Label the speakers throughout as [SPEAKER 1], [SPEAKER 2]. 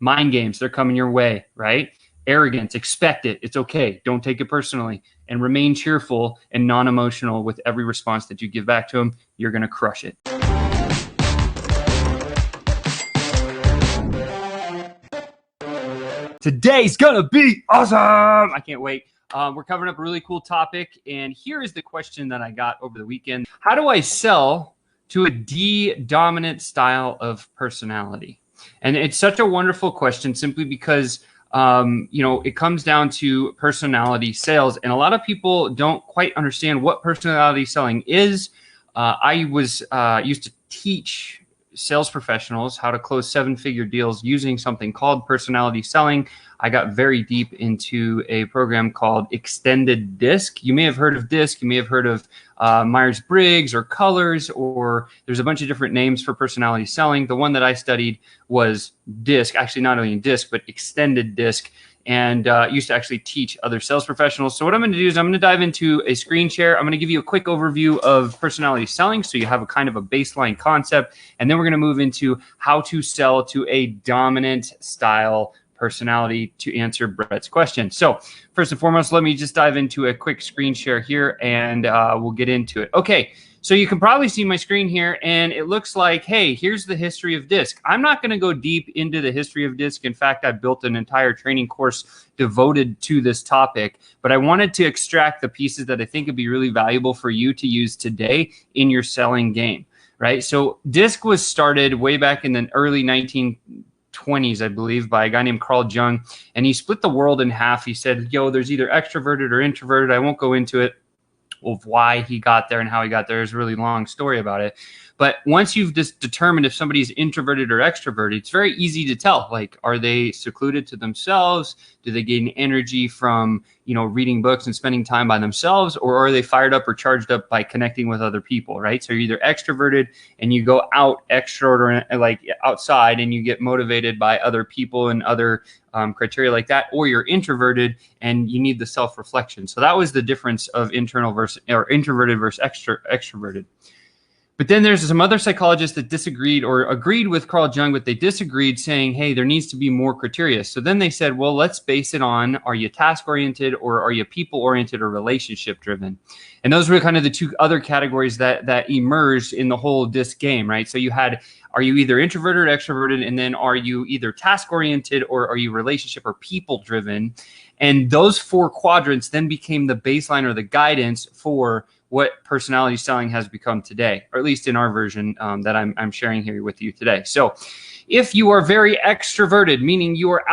[SPEAKER 1] Mind games, they're coming your way, right? Arrogance, expect it. It's okay. Don't take it personally. And remain cheerful and non-emotional with every response that you give back to them. You're going to crush it. Today's gonna be awesome. I can't wait. We're covering up a really cool topic, and here is the question that I got over the weekend. How do I sell to a D-dominant style of personality? And it's such a wonderful question simply because it comes down to personality sales, and a lot of people don't quite understand what personality selling is. I was used to teach sales professionals how to close seven-figure deals using something called personality selling. I got very deep into a program called Extended DISC. You may have heard of DISC. You may have heard of Myers-Briggs or Colors, or there's a bunch of different names for personality selling. The one that I studied was DISC, actually not only in DISC, but Extended DISC, and used to actually teach other sales professionals. So what I'm going to do is I'm going to dive into a screen share. I'm going to give you a quick overview of personality selling so you have a kind of a baseline concept, and then we're going to move into how to sell to a dominant style personality to answer Brett's question. So first and foremost, let me just dive into a quick screen share here, and we'll get into it. Okay. So you can probably see my screen here, and it looks like, hey, here's the history of DISC. I'm not going to go deep into the history of DISC. In fact, I built an entire training course devoted to this topic, but I wanted to extract the pieces that I think would be really valuable for you to use today in your selling game, right? So DISC was started way back in the early 1920s, I believe, by a guy named Carl Jung, and he split the world in half. He said, there's either extroverted or introverted. I won't go into it of why he got there and how he got there. There's a really long story about it. But once you've just determined if somebody's introverted or extroverted, it's very easy to tell. Like, are they secluded to themselves? Do they gain energy from, reading books and spending time by themselves? Or are they fired up or charged up by connecting with other people, right? So you're either extroverted and you go out outside and you get motivated by other people and other criteria like that, or you're introverted and you need the self-reflection. So that was the difference of introverted versus extroverted. But then there's some other psychologists that disagreed or agreed with Carl Jung, but they disagreed, saying, hey, there needs to be more criteria. So then they said, well, let's base it on, are you task-oriented or are you people-oriented or relationship-driven? And those were kind of the two other categories that emerged in the whole DISC game, right? So you had, are you either introverted or extroverted? And then are you either task-oriented or are you relationship or people-driven? And those four quadrants then became the baseline or the guidance for what personality selling has become today, or at least in our version that I'm sharing here with you today. So if you are very extroverted, meaning you are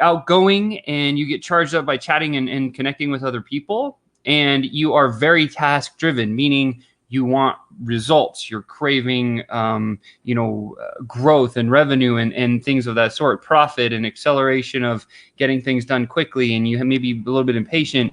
[SPEAKER 1] outgoing and you get charged up by chatting and connecting with other people, and you are very task driven, meaning you want results, you're craving, growth and revenue and things of that sort, profit and acceleration of getting things done quickly, and you may be a little bit impatient.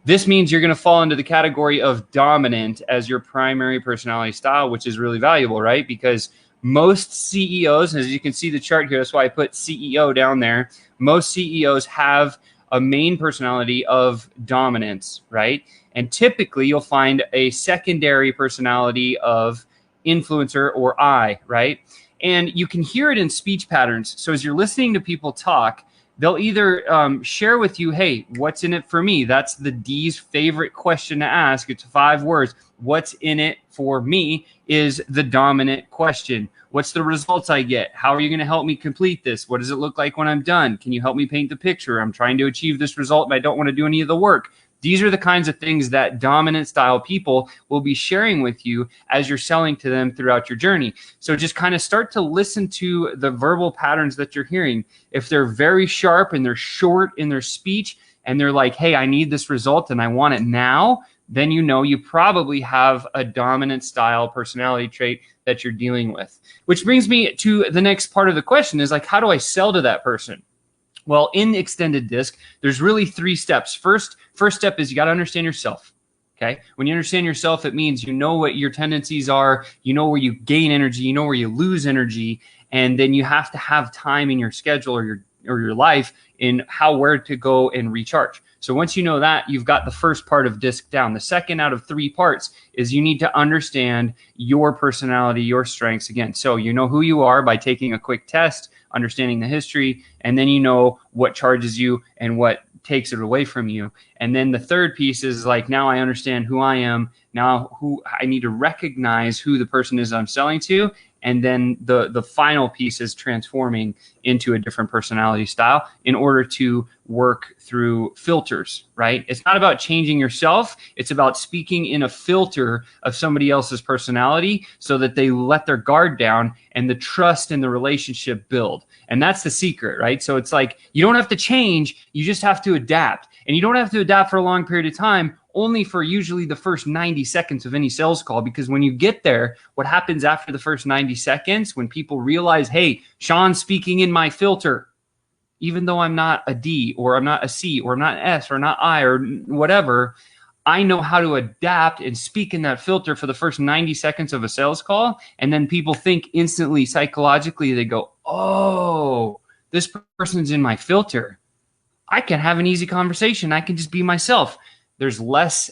[SPEAKER 1] This means you're going to fall into the category of dominant as your primary personality style, which is really valuable, right? Because most CEOs, as you can see the chart here, that's why I put CEO down there. Most CEOs have a main personality of dominance, right? And typically you'll find a secondary personality of influencer or I, right? And you can hear it in speech patterns. So as you're listening to people talk, they'll either share with you, hey, what's in it for me? That's the D's favorite question to ask. It's 5 words. What's in it for me is the dominant question. What's the results I get? How are you going to help me complete this? What does it look like when I'm done? Can you help me paint the picture? I'm trying to achieve this result and I don't want to do any of the work. These are the kinds of things that dominant style people will be sharing with you as you're selling to them throughout your journey. So just kind of start to listen to the verbal patterns that you're hearing. If they're very sharp and they're short in their speech and they're like, hey, I need this result and I want it now, then you probably have a dominant style personality trait that you're dealing with. Which brings me to the next part of the question is like, how do I sell to that person? Well, in Extended DISC, there's really 3 steps. First step is you got to understand yourself. Okay. When you understand yourself, it means you know what your tendencies are, you know where you gain energy, you know where you lose energy, and then you have to have time in your schedule or or your life in where to go and recharge. So once you know that, you've got the first part of DISC down. The second out of 3 parts is you need to understand your personality, your strengths again. So you know who you are by taking a quick test, understanding the history, and then you know what charges you and what takes it away from you. And then the third piece is like, now I understand who I am. Now who I need to recognize who the person is I'm selling to. And then the final piece is transforming into a different personality style in order to work through filters, right? It's not about changing yourself. It's about speaking in a filter of somebody else's personality so that they let their guard down and the trust in the relationship build. And that's the secret, right? So it's like, you don't have to change. You just have to adapt. And you don't have to adapt for a long period of time, only for usually the first 90 seconds of any sales call. Because when you get there, what happens after the first 90 seconds, when people realize, hey, Sean's speaking in my filter, even though I'm not a D or I'm not a C or I'm not an S or not I or whatever, I know how to adapt and speak in that filter for the first 90 seconds of a sales call. And then people think instantly, psychologically, they go, oh, this person's in my filter. I can have an easy conversation. I can just be myself. There's less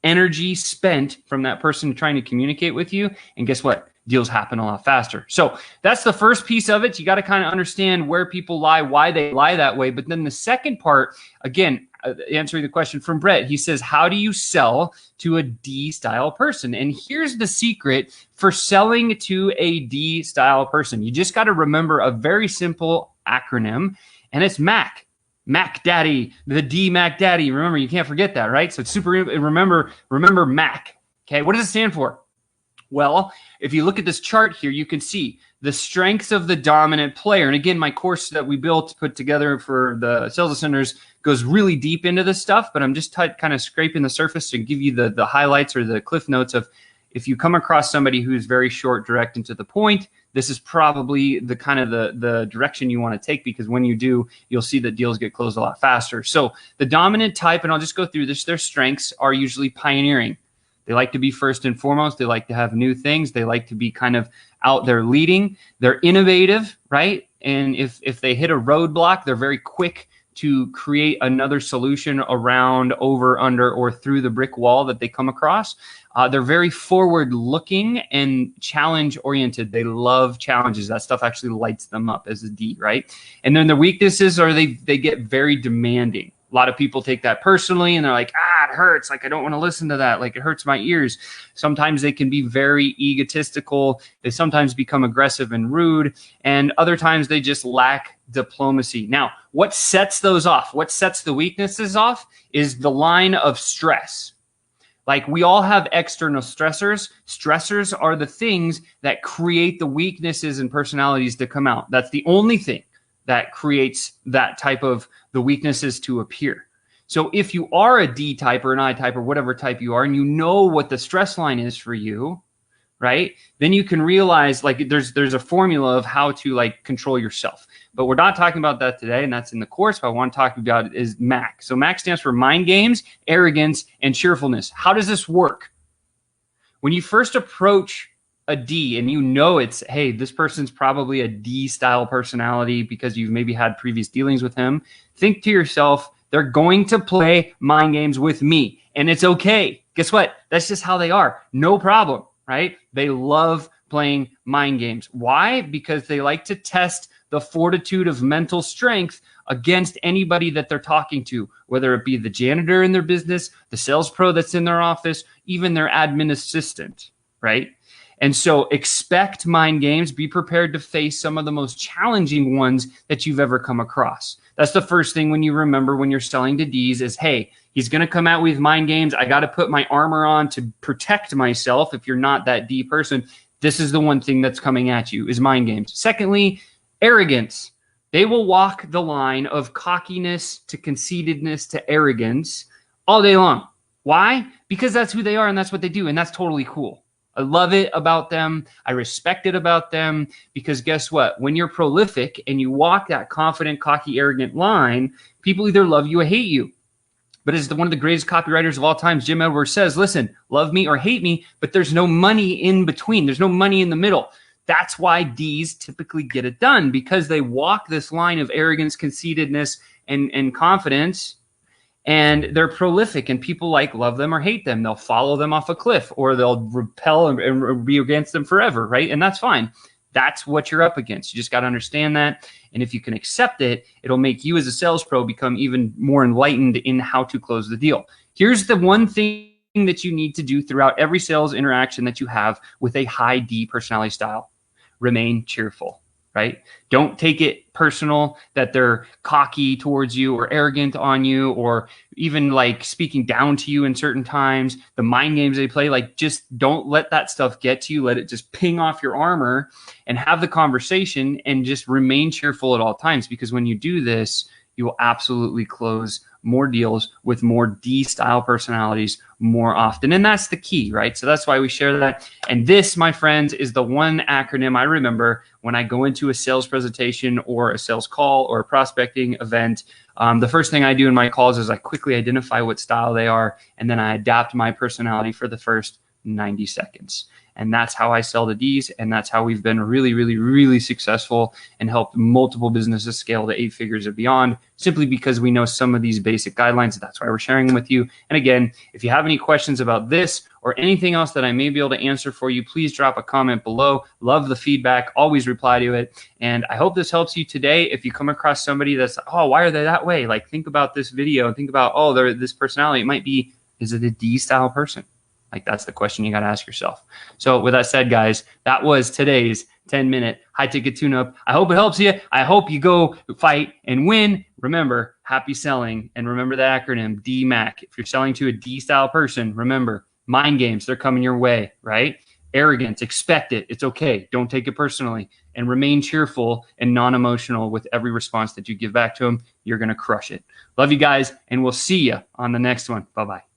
[SPEAKER 1] energy spent from that person trying to communicate with you. And guess what? Deals happen a lot faster. So that's the first piece of it. You got to kind of understand where people lie, why they lie that way. But then the second part, again, answering the question from Brett, he says, how do you sell to a D style person? And here's the secret for selling to a D style person. You just got to remember a very simple acronym, and it's MAC. Mac Daddy, the D Mac Daddy. Remember, you can't forget that, right? So it's super, remember MAC. Okay, what does it stand for? Well, if you look at this chart here, you can see the strengths of the dominant player. And again, my course that we put together for the sales ascenders goes really deep into this stuff, but I'm just kind of scraping the surface to give you the highlights or the cliff notes of, if you come across somebody who's very short, direct, and to the point, this is probably the kind of the direction you want to take, because when you do, you'll see that deals get closed a lot faster. So the dominant type, and I'll just go through this, their strengths are usually pioneering. They like to be first and foremost. They like to have new things. They like to be kind of out there leading. They're innovative, right? And if they hit a roadblock, they're very quick to create another solution around, over, under, or through the brick wall that they come across. They're very forward-looking and challenge-oriented. They love challenges. That stuff actually lights them up as a D, right? And then the weaknesses are they get very demanding. A lot of people take that personally, and they're like, it hurts. Like, I don't want to listen to that. Like, it hurts my ears. Sometimes they can be very egotistical. They sometimes become aggressive and rude. And other times they just lack diplomacy. Now, what sets those off? What sets the weaknesses off is the line of stress. Like, we all have external stressors. Stressors are the things that create the weaknesses and personalities to come out. That's the only thing that creates that type of the weaknesses to appear. So if you are a D type or an I type or whatever type you are, and you know what the stress line is for you, right? Then you can realize, like, there's a formula of how to, like, control yourself. But we're not talking about that today, and that's in the course. What I want to talk about is MAC. So MAC stands for mind games, arrogance, and cheerfulness. How does this work? When you first approach a D and you know it's, hey, this person's probably a D style personality because you've maybe had previous dealings with him, think to yourself, they're going to play mind games with me, and it's okay. Guess what? That's just how they are. No problem, right? They love playing mind games. Why? Because they like to test the fortitude of mental strength against anybody that they're talking to, whether it be the janitor in their business, the sales pro that's in their office, even their admin assistant, right? And so expect mind games. Be prepared to face some of the most challenging ones that you've ever come across. That's the first thing when you remember when you're selling to Ds is, hey, he's going to come out with mind games. I got to put my armor on to protect myself. If you're not that D person, this is the one thing that's coming at you is mind games. Secondly, arrogance. They will walk the line of cockiness to conceitedness to arrogance all day long. Why? Because that's who they are and that's what they do, and that's totally cool. I love it about them. I respect it about them because guess what? When you're prolific and you walk that confident, cocky, arrogant line, people either love you or hate you. But as one of the greatest copywriters of all time, Jim Edwards says, listen, love me or hate me, but there's no money in between. There's no money in the middle. That's why D's typically get it done, because they walk this line of arrogance, conceitedness, and confidence, and they're prolific, and people love them or hate them. They'll follow them off a cliff, or they'll repel and be against them forever, right? And that's fine. That's what you're up against. You just got to understand that. And if you can accept it, it'll make you as a sales pro become even more enlightened in how to close the deal. Here's the one thing that you need to do throughout every sales interaction that you have with a high D personality style. Remain cheerful, right? Don't take it personal that they're cocky towards you or arrogant on you, or even speaking down to you in certain times. The mind games they play, just don't let that stuff get to you. Let it just ping off your armor and have the conversation, and just remain cheerful at all times, because when you do this, you will absolutely close more deals with more D-style personalities more often. And that's the key, right? So that's why we share that. And this, my friends, is the one acronym I remember when I go into a sales presentation or a sales call or a prospecting event. The first thing I do in my calls is I quickly identify what style they are, and then I adapt my personality for the first 90 seconds. And that's how I sell the D's, and that's how we've been really, really, really successful and helped multiple businesses scale to 8 figures and beyond, simply because we know some of these basic guidelines. That's why we're sharing them with you. And again, if you have any questions about this or anything else that I may be able to answer for you, please drop a comment below. Love the feedback, always reply to it. And I hope this helps you today. If you come across somebody that's, oh, why are they that way? Think about this video and think about, oh, they're this personality. It might be, is it a D-style person? That's the question you got to ask yourself. So with that said, guys, that was today's 10-minute high ticket tune-up. I hope it helps you. I hope you go fight and win. Remember, happy selling. And remember the acronym DMAC. If you're selling to a D-style person, remember, mind games, they're coming your way, right? Arrogance, expect it. It's okay. Don't take it personally. And remain cheerful and non-emotional with every response that you give back to them. You're going to crush it. Love you guys, and we'll see you on the next one. Bye-bye.